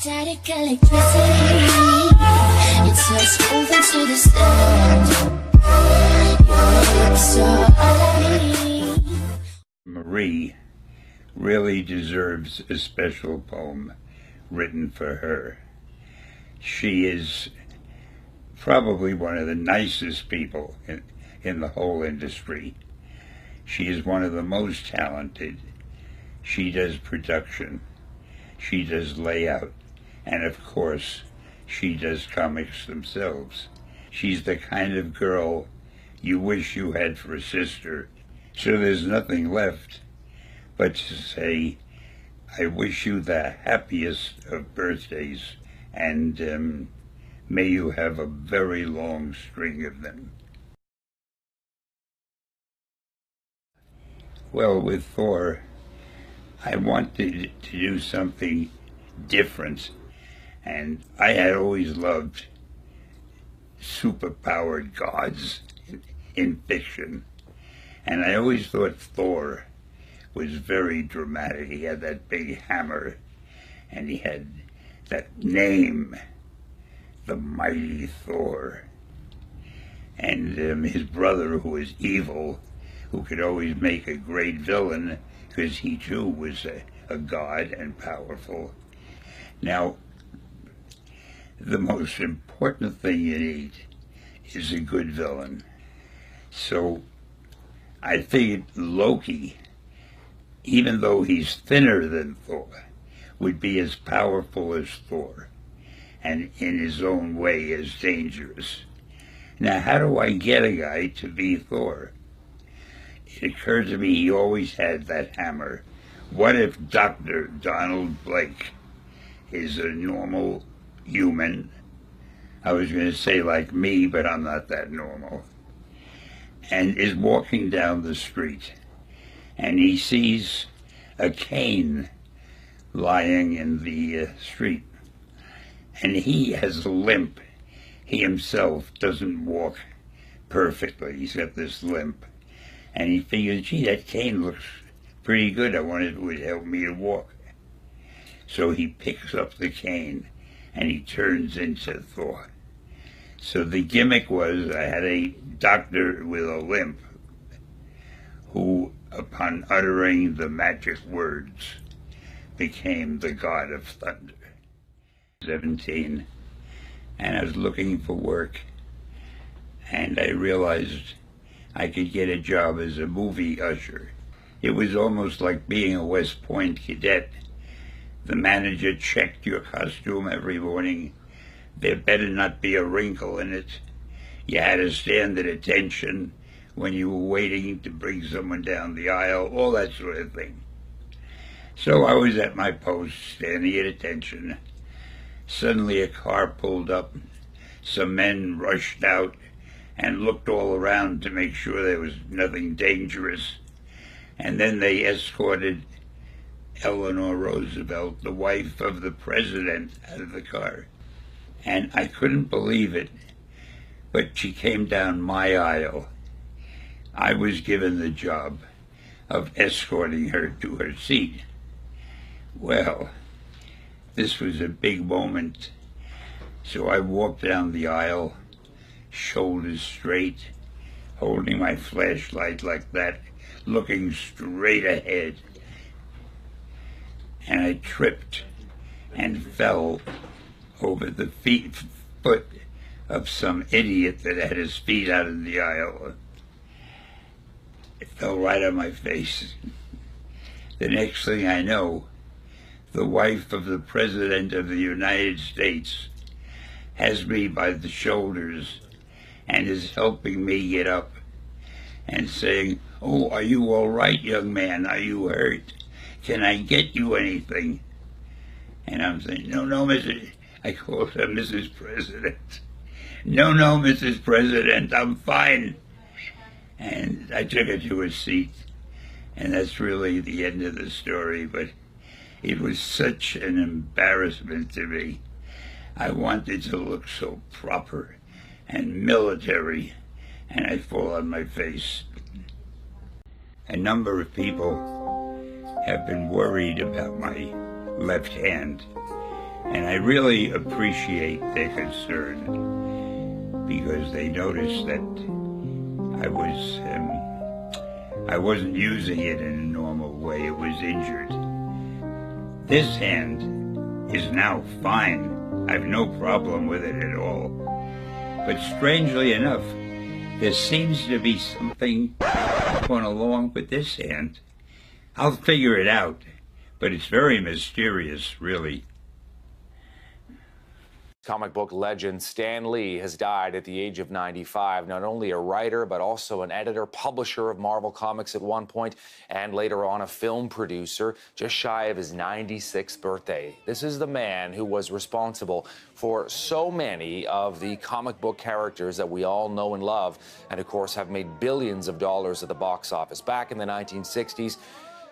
Static electricity, it's us moving to the sound. Your lips are all I need. Marie really deserves a special poem written for her. She is probably one of the nicest people in the whole industry. She is one of the most talented. She does production. She does layout. And of course, she does comics themselves. She's the kind of girl you wish you had for a sister. So there's nothing left but to say, I wish you the happiest of birthdays, and may you have a very long string of them. Well, with Thor, I wanted to do something different, and I had always loved superpowered gods in fiction, and I always thought Thor was very dramatic. He had that big hammer, and he had that name, the mighty Thor, and his brother, who was evil, who could always make a great villain, because he too was a god and powerful. Now, the most important thing you need is a good villain. So I figured Loki, even though he's thinner than Thor, would be as powerful as Thor, and in his own way as dangerous. Now, how do I get a guy to be Thor? It occurred to me he always had that hammer. What if Dr. Donald Blake is a normal human? I was going to say like me, but I'm not that normal. And is walking down the street, and he sees a cane lying in the street. And he has a limp. He himself doesn't walk perfectly. He's got this limp. And he figures, gee, that cane looks pretty good. I wonder if it would help me to walk. So he picks up the cane and he turns into Thor. So the gimmick was I had a doctor with a limp who, upon uttering the magic words, became the god of thunder. 17, and I was looking for work, and I realized I could get a job as a movie usher. It was almost like being a West Point cadet. The manager checked your costume every morning. There better not be a wrinkle in it. You had to stand at attention when you were waiting to bring someone down the aisle, all that sort of thing. So I was at my post, standing at attention. Suddenly a car pulled up. Some men rushed out and looked all around to make sure there was nothing dangerous. And then they escorted Eleanor Roosevelt, the wife of the president, out of the car. And I couldn't believe it, but she came down my aisle. I was given the job of escorting her to her seat. Well, this was a big moment. So I walked down the aisle, shoulders straight, holding my flashlight like that, looking straight ahead. And I tripped and fell over the foot of some idiot that had his feet out in the aisle. It fell right on my face. The next thing I know, the wife of the President of the United States has me by the shoulders and is helping me get up and saying, "Oh, are you all right, young man? Are you hurt? Can I get you anything?" And I'm saying, no, Mrs. I called her Mrs. President. No, Mrs. President, I'm fine. And I took her to her seat. And that's really the end of the story, but it was such an embarrassment to me. I wanted to look so proper and military, and I fall on my face. A number of people have been worried about my left hand. And I really appreciate their concern because they noticed that I wasn't using it in a normal way. It was injured. This hand is now fine. I've no problem with it at all. But strangely enough, there seems to be something going along with this hand. I'll figure it out, but it's very mysterious, really. Comic book legend Stan Lee has died at the age of 95. Not only a writer, but also an editor, publisher of Marvel Comics at one point, and later on a film producer, just shy of his 96th birthday. This is the man who was responsible for so many of the comic book characters that we all know and love, and of course have made billions of dollars at the box office. Back in the 1960s,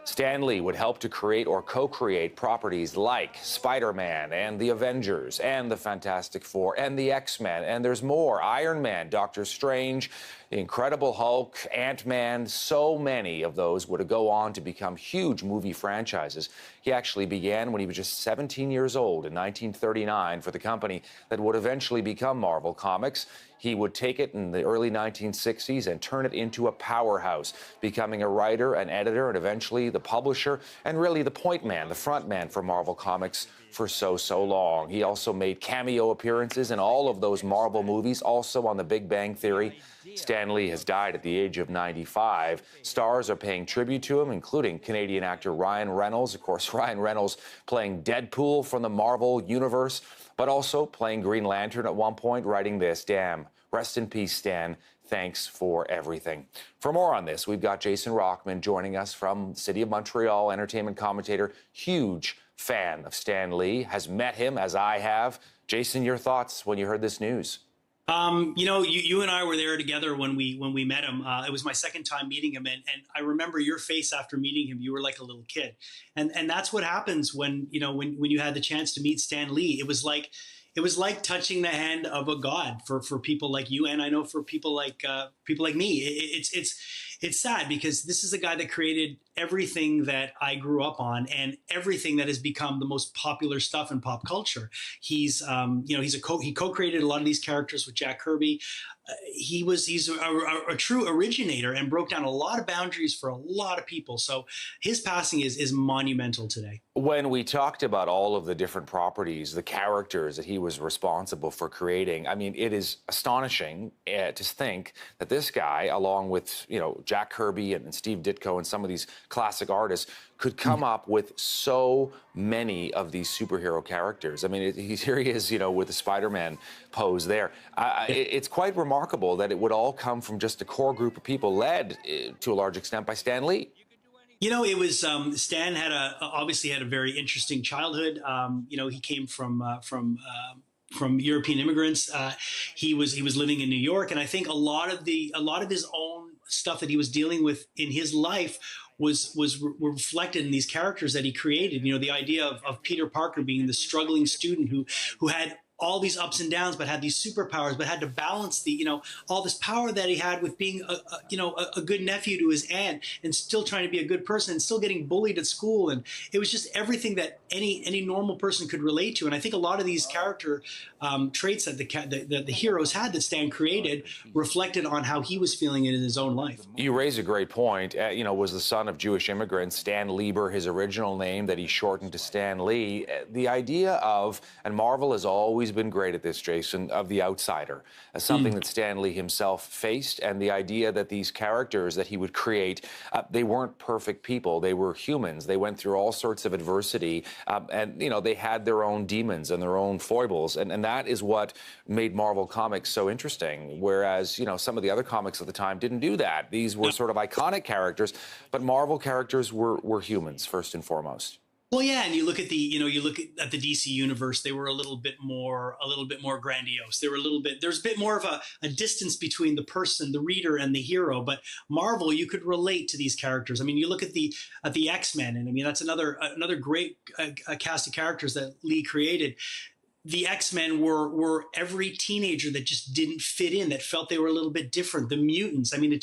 Stan Lee would help to create or co-create properties like Spider-Man and the Avengers and the Fantastic Four and the X-Men, and there's more, Iron Man, Doctor Strange, the Incredible Hulk, Ant-Man. So many of those would go on to become huge movie franchises. He actually began when he was just 17 years old in 1939 for the company that would eventually become Marvel Comics. He would take it in the early 1960s and turn it into a powerhouse, becoming a writer, an editor, and eventually the publisher, and really the point man, the front man for Marvel Comics for so long. He also made cameo appearances in all of those Marvel movies, also on The Big Bang Theory. Stan Lee has died at the age of 95. Stars are paying tribute to him, including Canadian actor Ryan Reynolds. Of course, Ryan Reynolds playing Deadpool from the Marvel Universe, but also playing Green Lantern at one point, writing this, "Damn, rest in peace, Stan. Thanks for everything." For more on this, we've got Jason Rockman joining us from the city of Montreal, entertainment commentator, huge fan of Stan Lee, has met him as I have. Jason, your thoughts when you heard this news? You know, you and I were there together when we met him. It was my second time meeting him, and I remember your face after meeting him. You were like a little kid, and that's what happens when you had the chance to meet Stan Lee. It was like touching the hand of a god for people like you, and I know for people like me. It's sad because this is a guy that created everything that I grew up on and everything that has become the most popular stuff in pop culture. He co-created a lot of these characters with Jack Kirby. He's a true originator and broke down a lot of boundaries for a lot of people. So his passing is monumental today. When we talked about all of the different properties, the characters that he was responsible for creating, I mean, it is astonishing to think that this guy, along with, Jack Kirby and Steve Ditko and some of these classic artists, could come up with so many of these superhero characters. I mean, here he is, with the Spider-Man pose there. It's quite remarkable that it would all come from just a core group of people led to a large extent by Stan Lee. It was Stan obviously had a very interesting childhood. He came from European immigrants. He was living in New York, and I think a lot of his own stuff that he was dealing with in his life was reflected in these characters that he created. The idea of Peter Parker being the struggling student who had all these ups and downs, but had these superpowers, but had to balance all this power that he had with being a good nephew to his aunt and still trying to be a good person and still getting bullied at school. And it was just everything that any normal person could relate to. And I think a lot of these character traits that the heroes had that Stan created reflected on how he was feeling it in his own life. You raise a great point. Was the son of Jewish immigrants, Stan Lieber, his original name that he shortened to Stan Lee. The idea of, and Marvel has always been great at this, Jason, of the outsider, as something that Stan Lee himself faced, and the idea that these characters that he would create, they weren't perfect people. They were humans. They went through all sorts of adversity, and they had their own demons and their own foibles, and that is what made Marvel Comics so interesting, whereas, some of the other comics at the time didn't do that. These were sort of iconic characters, but Marvel characters were humans, first and foremost. Well, yeah, and you look at the DC universe. They were a little bit more grandiose. They were there's a bit more of a distance between the person, the reader, and the hero. But Marvel, you could relate to these characters. I mean, you look at the X-Men, and I mean that's another great cast of characters that Lee created. the X-Men were every teenager that just didn't fit in, that felt they were a little bit different. The mutants. I mean,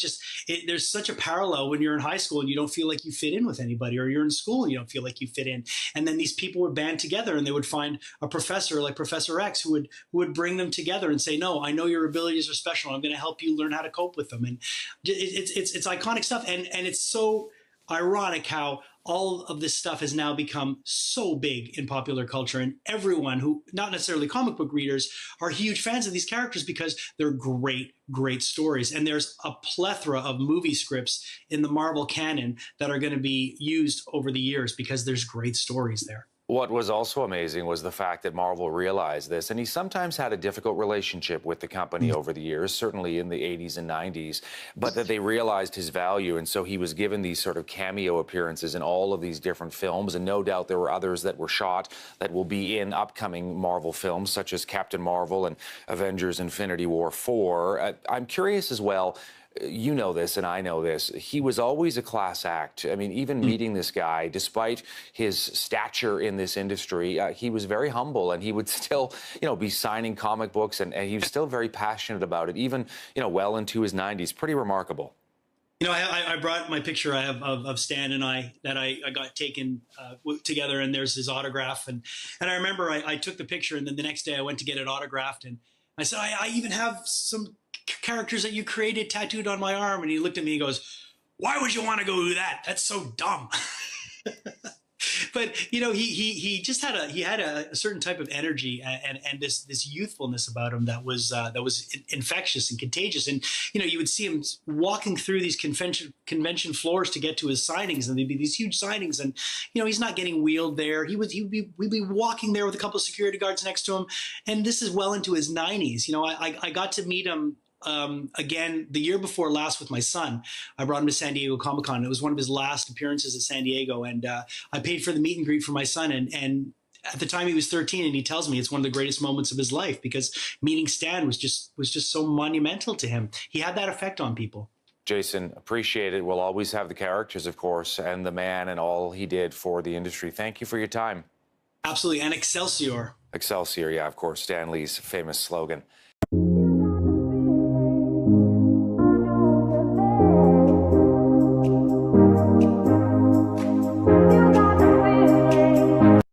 there's such a parallel when you're in high school and you don't feel like you fit in with anybody, or you're in school and you don't feel like you fit in. And then these people would band together and they would find a professor like Professor X who would bring them together and say, no, I know your abilities are special. I'm going to help you learn how to cope with them. And it's iconic stuff. And it's so ironic how all of this stuff has now become so big in popular culture, and everyone who, not necessarily comic book readers, are huge fans of these characters because they're great stories. And there's a plethora of movie scripts in the Marvel canon that are going to be used over the years because there's great stories there. What was also amazing was the fact that Marvel realized this, and he sometimes had a difficult relationship with the company over the years, certainly in the 80s and 90s, but that they realized his value, and so he was given these sort of cameo appearances in all of these different films, and no doubt there were others that were shot that will be in upcoming Marvel films, such as Captain Marvel and Avengers Infinity War 4. I'm curious as well, you know this and I know this, he was always a class act. I mean, even meeting this guy, despite his stature in this industry, he was very humble, and he would still, be signing comic books, and he was still very passionate about it, even, well into his 90s. Pretty remarkable. I brought my picture I have of Stan and I that I got taken together, and there's his autograph. And I remember I took the picture, and then the next day I went to get it autographed, and I said, I even have some characters that you created tattooed on my arm. And he looked at me and goes, why would you want to go do that? That's so dumb. But he just had a certain type of energy and this youthfulness about him that was infectious and contagious. And you would see him walking through these convention floors to get to his signings, and there'd be these huge signings, and he's not getting wheeled there. We'd be walking there with a couple of security guards next to him, and this is well into his 90s. I got to meet him again the year before last with my son. I brought him to San Diego Comic-Con. It was one of his last appearances at San Diego, and I paid for the meet and greet for my son, and at the time he was 13, and he tells me it's one of the greatest moments of his life because meeting Stan was just so monumental to him. He had that effect on people. Jason, appreciate it. We'll always have the characters, of course, and the man and all he did for the industry. Thank you for your time. Absolutely. And Excelsior. Excelsior, yeah, of course, Stan Lee's famous slogan.